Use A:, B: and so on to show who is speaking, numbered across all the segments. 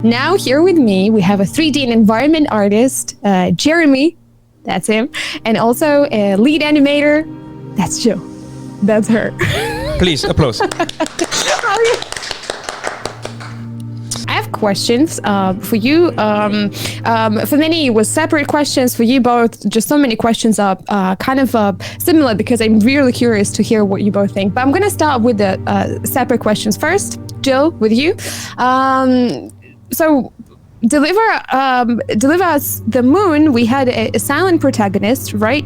A: Now here with me, we have a 3D and environment artist, Jeremy, that's him, and also a lead animator, that's Jill, that's her.
B: Please, applause.
A: I have questions for you. For many, it was separate questions. For you both, just so many questions are kind of similar because I'm really curious to hear what you both think. But I'm going to start with the separate questions first. Jill, with you. So deliver us the moon. We had a silent protagonist, right?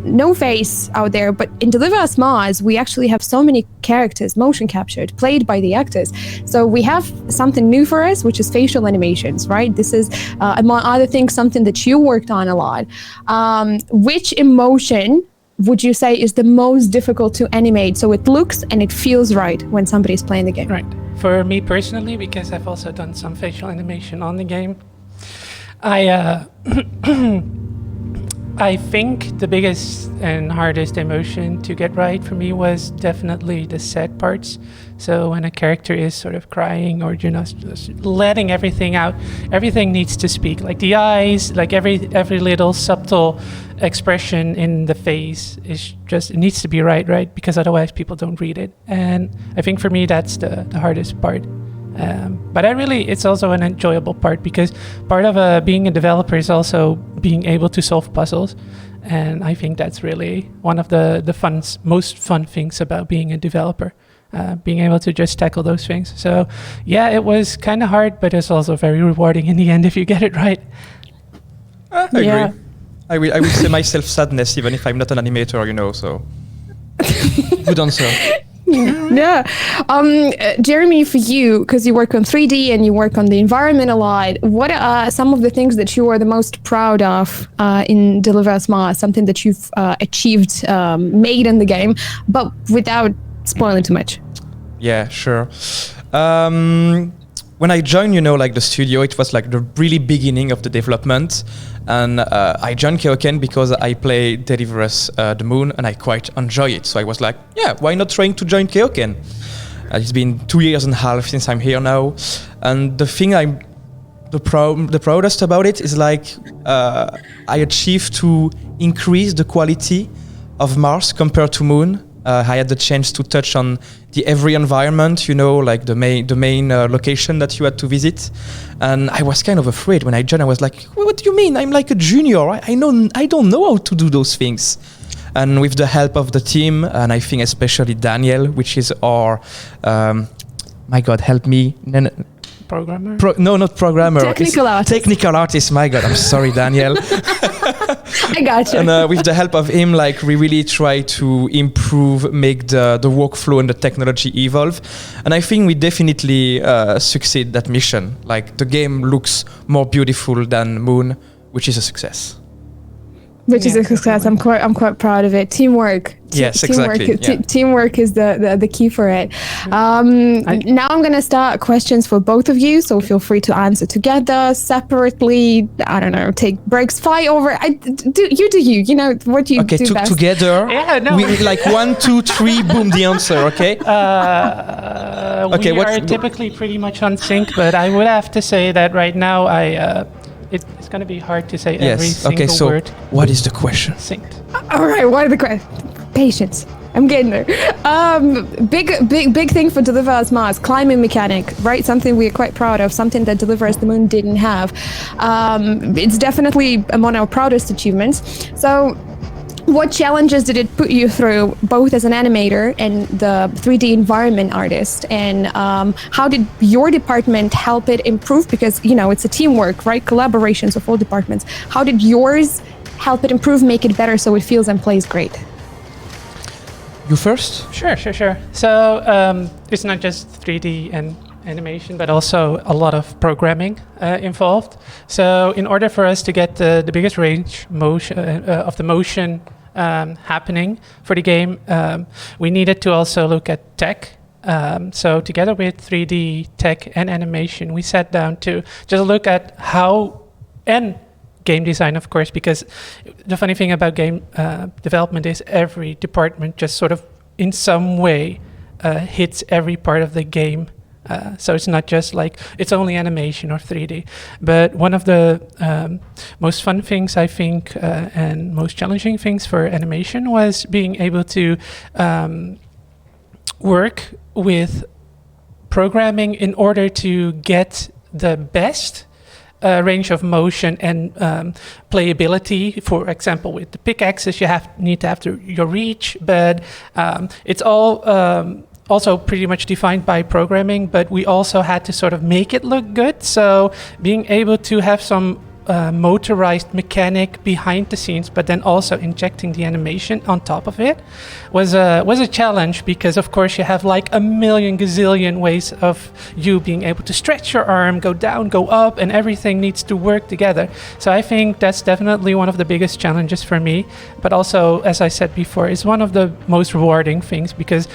A: No face out there, but in Deliver Us Mars, we actually have so many characters motion captured, played by the actors. So we have something new for us, which is facial animations, right? This is, among other things, something that you worked on a lot. Which emotion would you say is the most difficult to animate so it looks and it feels right when somebody's playing the game?
C: Right. For me personally, because I've also done some facial animation on the game, I think the biggest and hardest emotion to get right for me was definitely the sad parts. So when a character is sort of crying or just letting everything out, everything needs to speak. Like the eyes, like every little subtle expression in the face is just, it needs to be right? Because otherwise people don't read it. And I think for me that's the hardest part. But it's also an enjoyable part because part of being a developer is also being able to solve puzzles. And I think that's really one of the most fun things about being a developer, being able to just tackle those things. So yeah, it was kind of hard, but it's also very rewarding in the end if you get it right.
B: I agree. I will say myself sadness, even if I'm not an animator, so. Good answer.
A: Yeah. Jeremy, for you, because you work on 3D and you work on the environment a lot, what are some of the things that you are the most proud of in Deliver Us Mars, something that you've achieved, made in the game, but without spoiling too much?
B: Yeah, sure. When I joined, the studio, it was like the really beginning of the development. And I joined KeokeN because I play Deliver Us the Moon and I quite enjoy it. So I was like, yeah, why not trying to join KeokeN? It's been 2.5 years since I'm here now. And the thing I'm the proudest about it is like I achieved to increase the quality of Mars compared to Moon. I had the chance to touch on every environment, like the main location that you had to visit. And I was kind of afraid when I joined. I was like, what do you mean? I'm like a junior. I don't know how to do those things. And with the help of the team, and I think especially Daniel, which is our, my God, help me.
C: Programmer?
B: No, not programmer.
A: Technical artist.
B: Technical artist, my God. I'm sorry, Daniel.
A: I got you.
B: And with the help of him, we really try to improve, make the workflow and the technology evolve. And I think we definitely succeed that mission. The game looks more beautiful than Moon, which is a success.
A: Which is a success. I'm quite proud of it. Teamwork.
B: Yes, exactly.
A: Teamwork is the key for it. Now I'm gonna start questions for both of you, so feel free to answer together, separately. I don't know, take breaks, fly over. You do you. What do you do best?
B: Together.
C: Yeah, no.
B: We 1, 2, 3, boom, the answer. Okay.
C: We are typically pretty much on sync, but I would have to say that right now it's going to be hard to say every single word.
B: What is the question?
C: Synced.
A: All right, what are the questions? Patience. I'm getting there. Big thing for Deliver Us Mars, climbing mechanic, right? Something we are quite proud of, something that Deliver Us the Moon didn't have. It's definitely among our proudest achievements. So what challenges did it put you through, both as an animator and the 3D environment artist? And how did your department help it improve? Because, it's a teamwork, right? Collaborations of all departments. How did yours help it improve, make it better so it feels and plays great?
B: You first?
C: Sure. So it's not just 3D and animation, but also a lot of programming involved. So in order for us to get the biggest range of the motion happening for the game, we needed to also look at tech. So together with 3D tech and animation, we sat down to just look at how, and game design, of course, because the funny thing about game development is every department just sort of in some way hits every part of the game So it's not just like it's only animation or 3D. But one of the most fun things, I think, and most challenging things for animation was being able to work with programming in order to get the best range of motion and playability. For example, with the pickaxes, you need to have your reach, but it's all also pretty much defined by programming. But we also had to sort of make it look good. So being able to have some motorized mechanic behind the scenes, but then also injecting the animation on top of it was a challenge, because of course you have like a million gazillion ways of you being able to stretch your arm, go down, go up, and everything needs to work together. So I think that's definitely one of the biggest challenges for me, but also, as I said before, it's one of the most rewarding things, because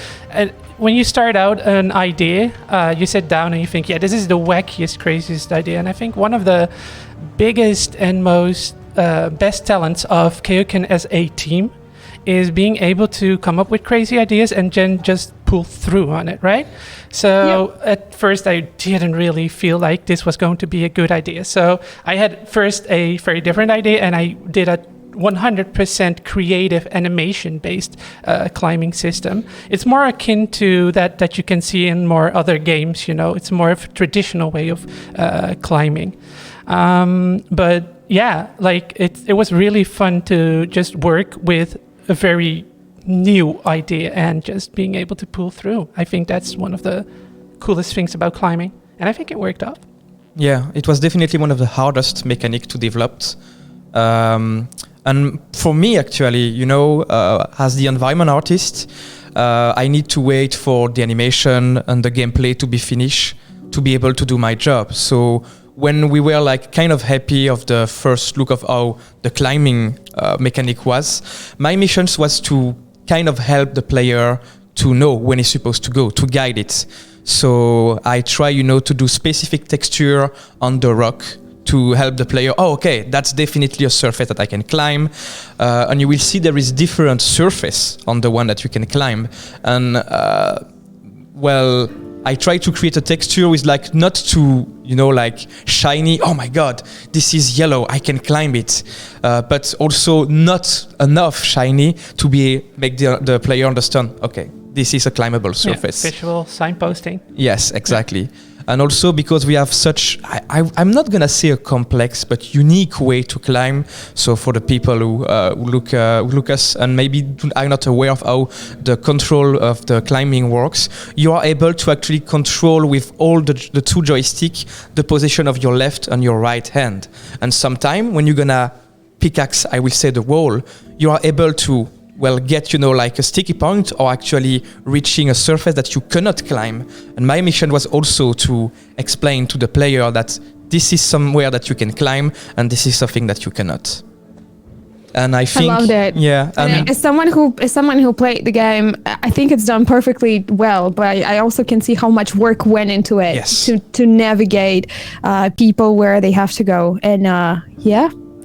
C: when you start out an idea, you sit down and you think, yeah, this is the wackiest, craziest idea. And I think one of the biggest and most best talents of KeokeN as a team is being able to come up with crazy ideas and then just pull through on it, right? So at first I didn't really feel like this was going to be a good idea. So I had first a very different idea, and I did a 100% creative animation-based climbing system. It's more akin to that you can see in more other games. It's more of a traditional way of climbing. But yeah, like it was really fun to just work with a very new idea and just being able to pull through. I think that's one of the coolest things about climbing, and I think it worked out.
B: Yeah, it was definitely one of the hardest mechanics to develop. And for me, actually, as the environment artist, I need to wait for the animation and the gameplay to be finished to be able to do my job. So when we were like kind of happy of the first look of how the climbing mechanic was, my mission was to kind of help the player to know when he's supposed to go, to guide it. So I try, to do specific texture on the rock to help the player. Oh, okay, that's definitely a surface that I can climb. And you will see there is different surface on the one that you can climb. And I try to create a texture with like not too, like shiny. Oh my God, this is yellow, I can climb it. But also not enough shiny to make the player understand, okay, this is a climbable surface.
C: Yeah, visual signposting.
B: Yes, exactly. And also because we have such, I'm not going to say a complex, but unique way to climb. So for the people who look us and maybe are not aware of how the control of the climbing works, you are able to actually control with all the two joysticks the position of your left and your right hand. And sometime when you're going to pickaxe, I will say, the wall, you are able to get, like a sticky point or actually reaching a surface that you cannot climb. And my mission was also to explain to the player that this is somewhere that you can climb and this is something that you cannot. And I think,
A: I loved it.
B: Yeah.
A: And as someone who played the game, I think it's done perfectly well. But I also can see how much work went into it.
B: Yes.
A: to navigate people where they have to go. And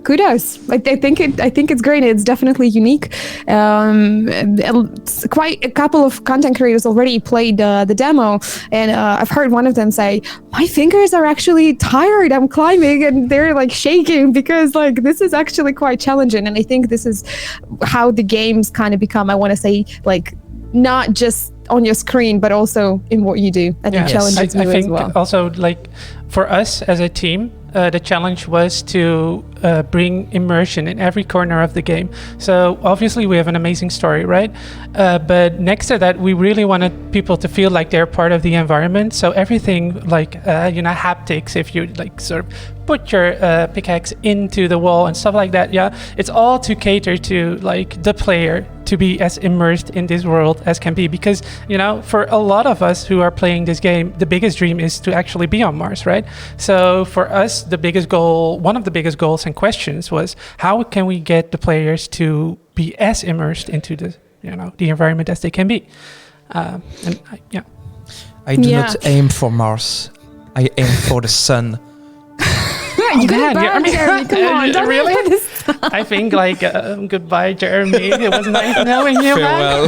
A: kudos. I think it's great. It's definitely unique. It's quite a couple of content creators already played the demo, and I've heard one of them say, "My fingers are actually tired. I'm climbing, and they're like shaking because like this is actually quite challenging." And I think this is how the games kind of become. I want to say like not just on your screen, but also in what you do, and it challenges you
C: I think
A: as well.
C: Also, like for us as a team, the challenge was to bring immersion in every corner of the game. So obviously we have an amazing story, right? But next to that, we really wanted people to feel like they're part of the environment. So everything like, haptics, if you like sort of put your pickaxe into the wall and stuff like that. Yeah, it's all to cater to like the player to be as immersed in this world as can be. Because, for a lot of us who are playing this game, the biggest dream is to actually be on Mars, right? So for us, one of the biggest goals and questions was how can we get the players to be as immersed into the environment as they can be. I
B: do not aim for Mars. I aim for the sun.
A: You got it back, Jeremy. Come on, don't
C: really?
A: put this.
C: I think like goodbye, Jeremy. It was nice knowing you.
B: Farewell.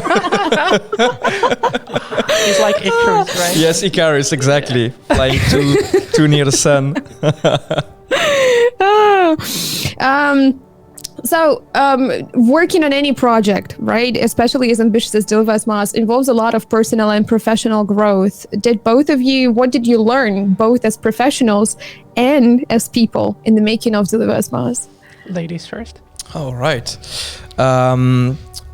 C: He's like Icarus, right?
B: Yes, Icarus, exactly. Flying too near the sun.
A: So, working on any project, right, especially as ambitious as Deliver Us Mars, involves a lot of personal and professional growth. What did you learn, both as professionals and as people, in the making of Deliver Us Mars?
C: Ladies first.
B: All right.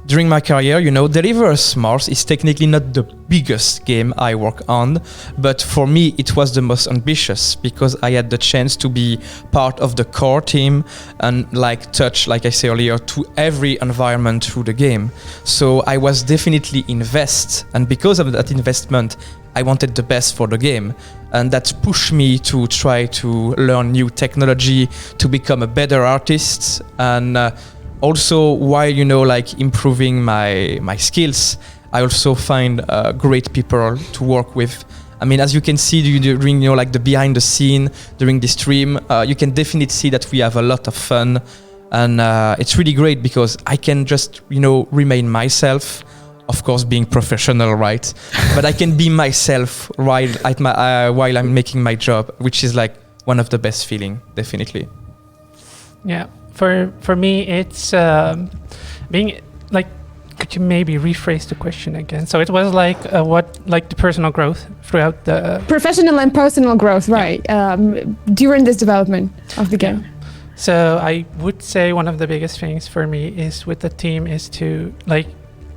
B: During my career, Deliver Us Mars is technically not the biggest game I work on, but for me it was the most ambitious because I had the chance to be part of the core team and touch, like I said earlier, to every environment through the game. So I was definitely invested, and because of that investment, I wanted the best for the game. And that pushed me to try to learn new technology, to become a better artist, and also, while improving my skills, I also find great people to work with. I mean, as you can see during the behind the scene during the stream, you can definitely see that we have a lot of fun, and it's really great because I can just remain myself. Of course, being professional, right? But I can be myself while I'm making my job, which is one of the best feeling, definitely.
C: Yeah. For me, it's being could you maybe rephrase the question again? So it was the personal growth throughout the
A: professional and personal growth, right? During this development of the game.
C: So I would say one of the biggest things for me is with the team is to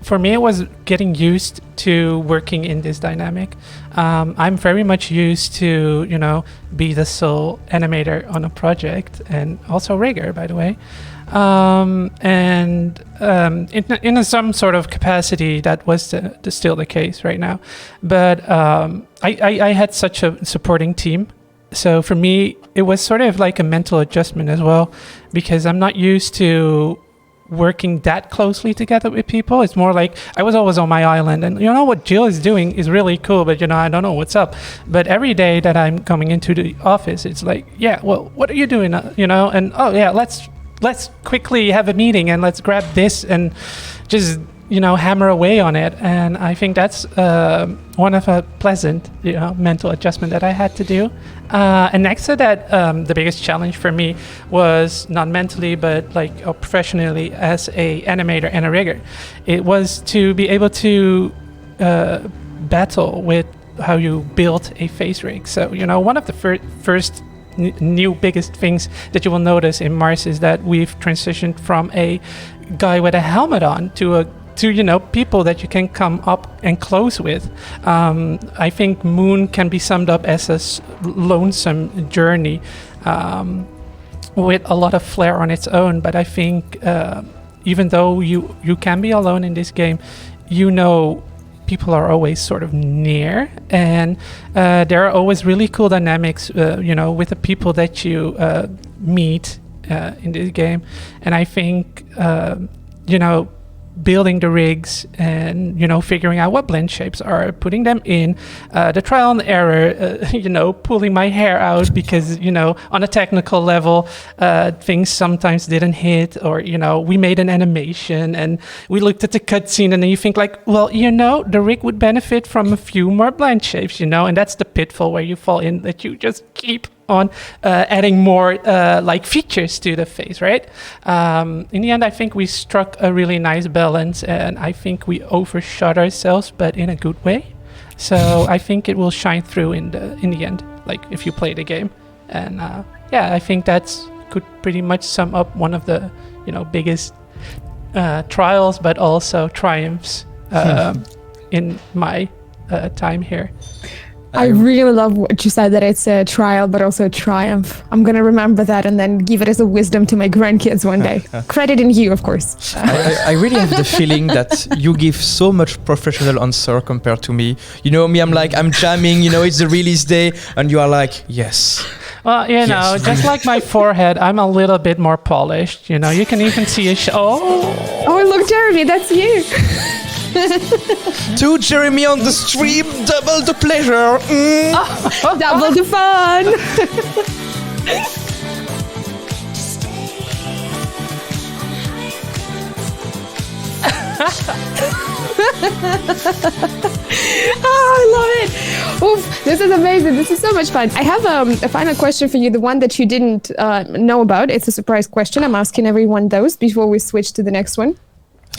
C: for me, it was getting used to working in this dynamic. I'm very much used to, be the sole animator on a project, and also rigger, by the way. In some sort of capacity, that was still the case right now. But I had such a supporting team. So for me, it was sort of like a mental adjustment as well, because I'm not used to working that closely together with people. It's more like I was always on my island, and what Jill is doing is really cool, but I don't know what's up. But every day that I'm coming into the office, it's like, yeah, well, what are you doing? And oh yeah, let's quickly have a meeting and let's grab this and just hammer away on it. And I think that's one of a pleasant mental adjustment that I had to do. And next to that, the biggest challenge for me was not mentally, but professionally as a animator and a rigger. It was to be able to battle with how you build a face rig. So one of the first new biggest things that you will notice in Mars is that we've transitioned from a guy with a helmet on to people that you can come up and close with. I think Moon can be summed up as a lonesome journey with a lot of flair on its own. But I think even though you can be alone in this game, people are always sort of near, and there are always really cool dynamics, with the people that you meet in this game. And I think, building the rigs and figuring out what blend shapes are, putting them in, the trial and error, pulling my hair out because on a technical level things sometimes didn't hit, or we made an animation and we looked at the cutscene and then you think well, the rig would benefit from a few more blend shapes, and that's the pitfall where you fall in, that you just keep on adding more features to the face, right? In the end, I think we struck a really nice balance, and I think we overshot ourselves, but in a good way. So I think it will shine through in the end, if you play the game. And I think that's could pretty much sum up one of the biggest trials, but also triumphs in my time here.
A: I really love what you said, that it's a trial but also a triumph. I'm going to remember that and then give it as a wisdom to my grandkids one day. Credit in you, of course.
B: I really have the feeling that you give so much professional answer compared to me. Me, I'm jamming, it's the release day, and you are like, yes.
C: Well, yes. Just like my forehead, I'm a little bit more polished. You can even see a
A: Oh, look, Jeremy, that's you.
B: To Jeremy on the stream, double the pleasure.
A: Double the fun. I love it. Oof, this is amazing. This is so much fun. I have a final question for you, the one that you didn't know about. It's a surprise question. I'm asking everyone those before we switch to the next one.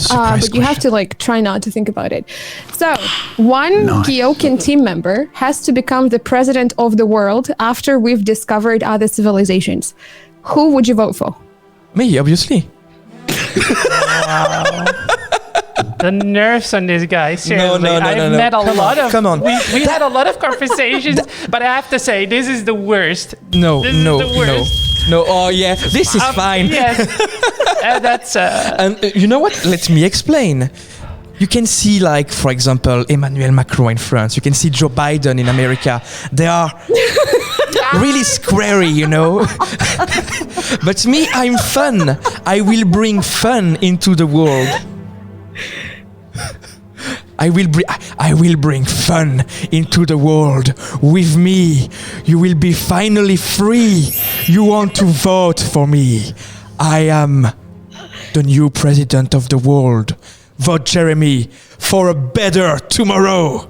A: But you have to try not to think about it. So, one KeokeN team member has to become the president of the world after we've discovered other civilizations. Who would you vote for?
B: Me, obviously.
C: Wow. The nerves on this guy, seriously.
B: No.
C: I've met a lot of...
B: Come on.
C: We had a lot of conversations, but I have to say, this is the worst.
B: No. Oh, yeah. This is fine.
C: Yes. That's...
B: And you know what? Let me explain. You can see, for example, Emmanuel Macron in France. You can see Joe Biden in America. They are really squarey, you know. But me, I'm fun. I will bring fun into the world. I will bring fun into the world. With me, you will be finally free. You want to vote for me. I am the new president of the world. Vote Jeremy for a better tomorrow.